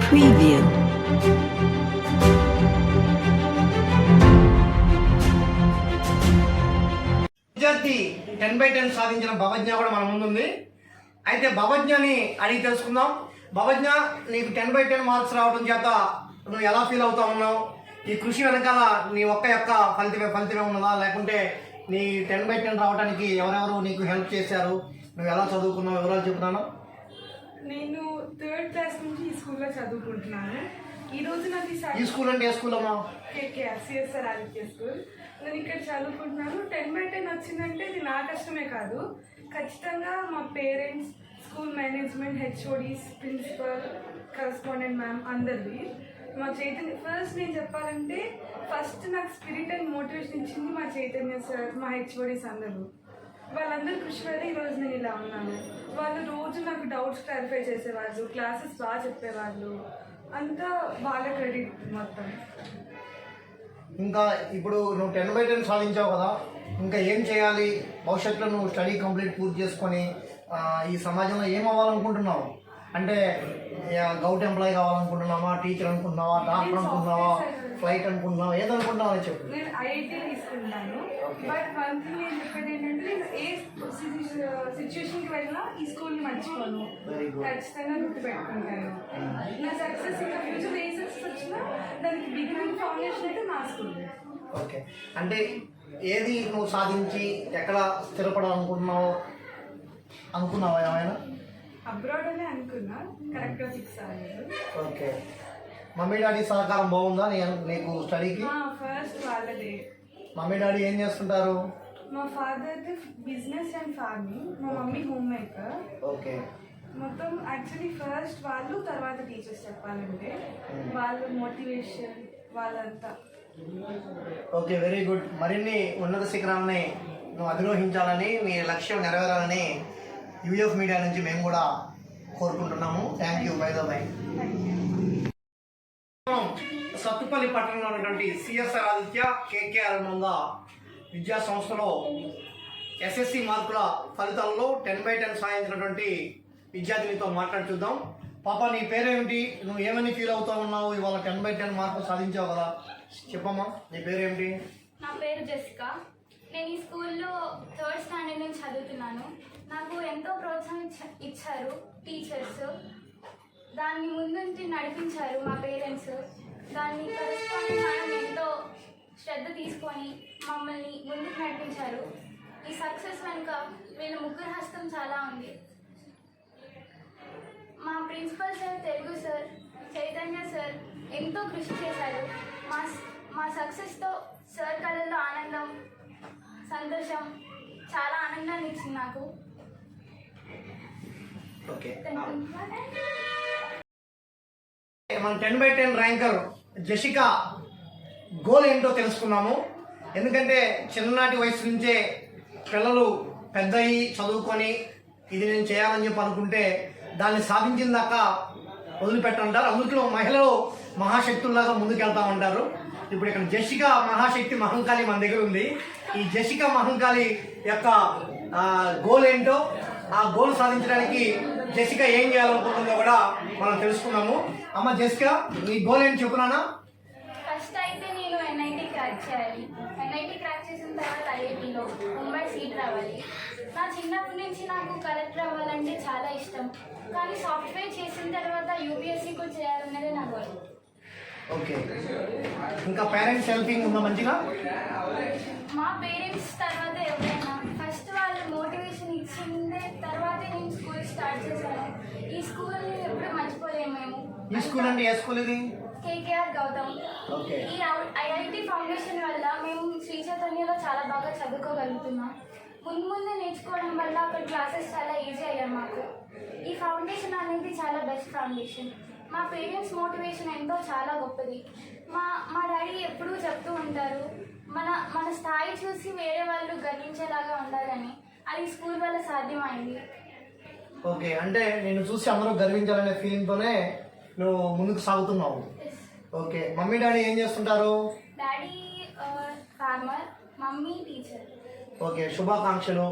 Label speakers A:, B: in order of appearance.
A: Preview.
B: విద్యార్థి 10/10 సాధించిన భవజ్ఞ కూడా మన ముందుంది. అయితే భవజ్ఞని అడిగి తెలుసుకుందాం. భవజ్ఞ, నీకు 10/10 మార్క్స్ రావడం చేత నువ్వు ఎలా ఫీల్ అవుతా ఉన్నావు? ఈ కృషి వెనకాల నీ యొక్క ఫలితమే ఉన్నదా, లేకుంటే నీ 10/10 రావడానికి ఎవరెవరు నీకు హెల్ప్ చేశారు? నువ్వు ఎలా చదువుకున్నావు, వివరాలు చెప్తున్నాను.
C: నేను 3rd క్లాస్ నుంచి ఈ స్కూల్లో చదువుకుంటున్నాను. ఈ రోజు నాకు
B: ఈ స్కూల్ అంటే ఏ స్కూల్ అమ్మా?
C: KKR CSR Aditya school. నేను ఇక్కడ చదువుకుంటున్నాను. 10/10 వచ్చిందంటే ఇది నా కష్టమే కాదు, ఖచ్చితంగా మా parents, school management, HODs, principal, correspondent ma'am అందరిది. మా చైతన్య ఫస్ట్ నేను చెప్పాలంటే ఫస్ట్ నాకు స్పిరిట్ అండ్ మోటివేషన్ ఇచ్చింది మా చైతన్య సార్, మా హెచ్ఓడీస్ అందరూ. వాళ్ళందరూ కృషి వల్ల ఈరోజు నేను ఇలా ఉన్నాను. వాళ్ళు రోజు నాకు డౌట్స్ క్లారిఫై చేసేవాళ్ళు, క్లాసెస్ బాగా చెప్పేవాళ్ళు, అంతా వాళ్ళ క్రెడిట్ మొత్తం.
B: ఇంకా ఇప్పుడు నువ్వు 10/10 సాధించావు కదా, ఇంకా ఏం చేయాలి? భవిష్యత్తులో నువ్వు స్టడీ కంప్లీట్ పూర్తి చేసుకొని ఈ సమాజంలో ఏం అవ్వాలనుకుంటున్నావు? అంటే గౌట్ ఎంప్లాయీ కావాలనుకుంటున్నావా, టీచర్ అనుకుంటున్నావా, డాక్టర్ అనుకుంటున్నావా, ఫ్లైట్ అనుకుంటున్నావా, ఏదనుకుంటున్నావు అని చెప్పు.
C: నేను ఐఐటీ తీసుకుంటాను. బట్ వన్ థింగ్ నేను చెప్పేది ఏంటంటే, నేను ఏ సిచ్యువేషన్కి వెళ్ళినా ఈ స్కూల్ని మర్చిపోను, ఖచ్చితంగా గుర్తుపెట్టుకుంటాను. నా సక్సెస్ ఇంకా ఫ్యూచర్ ఏ సక్సెస్ వచ్చినా దానికి బిగినింగ్ ఫౌండేషన్ అయితే నా స్కూల్.
B: ఓకే, అంటే ఏది నువ్వు సాధించి ఎక్కడ స్థిరపడాలనుకుంటున్నావు అనుకున్నావా ఏమైనా?
C: అబ్రాడ్ అనే అనుకున్నా, కరెక్ట్గా ఫిక్స్ అవ్వలేదు.
B: ఓకే, మమ్మీ డాడీ సహకారం బాగుందా నీకు స్టడీకి?
C: ఫస్ట్ వాళ్ళదే.
B: మమ్మీ డాడీ ఏం చేస్తుంటారు?
C: మా ఫాదర్ బిజినెస్ అండ్ ఫార్మింగ్, మా మమ్మీ హోమ్ మేకర్.
B: ఓకే,
C: మొత్తం యాక్చువల్లీ ఫస్ట్ వాళ్ళు, తర్వాత టీచర్స్ చెప్పాలంటే వాళ్ళ మోటివేషన్ వాళ్ళంతా.
B: Okay, very good. మరిన్ని ఉన్నత శిఖరాలని నువ్వు అధిరోహించాలని, మీ లక్ష్యం నెరవేరాలని యూఎఫ్ మీడియా నుంచి మేము కూడా కోరుకుంటున్నాము. Thank you. By the by. Sathupalli పట్టణంలో ఉన్నటువంటి సిఎస్ఆర్ ఆదిత్య కేకేఆర్ విద్యా సంస్థలో ఎస్ఎస్సి మార్కుల ఫలితాల్లో 10/10 సాధించినటువంటి విద్యార్థినితో మాట్లాడి చూద్దాం. పాప, నీ పేరేమిటి? నువ్వు ఏమని ఫీల్ అవుతా ఉన్నావు? ఇవాళ 10/10 మార్కులు సాధించావు కదా, చెప్పమ్మా, నీ పేరేమిటి?
D: నా పేరు జెసికా. నేను ఈ స్కూల్లో 3rd స్టాండర్డ్ నుంచి చదువుతున్నాను. నాకు ఎంతో ప్రోత్సాహం ఇచ్చారు టీచర్స్, దాన్ని ముందుంచి నడిపించారు మా పేరెంట్స్. దాన్ని కరెస్పాండెంట్ మేడం ఎంతో శ్రద్ధ తీసుకొని మమ్మల్ని ముందుకు నడిపించారు. ఈ సక్సెస్ వెనుక వీళ్ళ ముగ్గురు హస్తం చాలా ఉంది. మా principal sir, Telugu sir, Chaitanya sir ఎంతో కృషి చేశారు. మా సక్సెస్తో సార్ కళల్లో ఆనందం, సంతోషం, చాలా ఆనందాన్ని ఇచ్చింది నాకు.
B: ఓకే, మన 10/10 ర్యాంకర్ జెసికా గోల్ ఏంటో తెలుసుకున్నాము. ఎందుకంటే చిన్ననాటి వయసు నుంచే పిల్లలు పెద్దయి చదువుకొని ఇది నేను చేయాలని చెప్పి అనుకుంటే దాన్ని సాధించిన దాకా వదిలిపెట్టంటారు. అందులో మహిళలు మహాశక్తుల్లాగా ముందుకెళ్తా ఉంటారు. ఇప్పుడు ఇక్కడ జెసికా మహాశక్తి మహంకాళి మన దగ్గర ఉంది. ఈ జెసికా మహంకాళి యొక్క గోల్ ఏంటో, ఆ గోల్ సాధించడానికి జెసికా ఏం చేయాలనుకుంటుందో కూడా మనం తెలుసుకున్నాము. అమ్మ జెసికా, నీ గోల్ ఏంటి చెప్పున్నానా?
D: ఫస్ట్ అయితే నేను ఎన్ఐటి క్రాక్ చేయాలి. ఎన్ఐటి క్రాక్ చేసిన తర్వాత ఐఐటిలో ముంబై సీట్ రావాలి. నా చిన్నప్పటి నుంచి నాకు కలెక్టర్ అవ్వాలంటే చాలా ఇష్టం, కానీ సాఫ్ట్వేర్ చేసిన తర్వాత యూపీఎస్సీ కూడా చేయాలన్నదే నా గోల్.
B: ఓకే, ఇంకా పేరెంట్స్ హెల్పింగ్ ఉందా మంచిగా?
D: మా పేరెంట్స్ తర్వాత ఎవరైనా ఫస్ట్ వాళ్ళు మోటివేషన్ ఇచ్చిందే తర్వాతే నేను స్కూల్ స్టార్ట్ చేశాను. ఈ స్కూల్ని ఎప్పుడు మర్చిపోలేము మేము.
B: ఈ స్కూల్ అంటే ఏ స్కూల్ ఇది?
D: కేకేఆర్ గౌతమ్.
B: ఓకే,
D: ఈ ఐఐటి ఫౌండేషన్ వల్ల మేము శ్రీ చైతన్యలో చాలా బాగా చదువుకోగలుగుతున్నాం. ముందు నేర్చుకోవడం వల్ల అక్కడ క్లాసెస్ చాలా ఈజీ అయ్యాయి మాకు. ఈ ఫౌండేషన్ అనేది చాలా బెస్ట్ ఫౌండేషన్. మా పేరెంట్స్ మోటివేషన్ ఎంతో చాలా గొప్పది. మా డాడీ ఎప్పుడూ చెప్తూ ఉంటారు, మన స్థాయి చూసి వేరే వాళ్ళు గర్వించేలాగా ఉండాలని. అది స్కూల్ వల్ల సాధ్యమైంది.
B: ఓకే, అంటే నేను చూసి అందరూ గర్వించాలనే ఫీలింగ్తోనే నువ్వు ముందుకు సాగుతున్నావు. ఓకే, మమ్మీ డాడీ ఏం చేస్తుంటారు?
D: Daddy farmer, mummy teacher.
B: Okay, శుభాకాంక్షలు.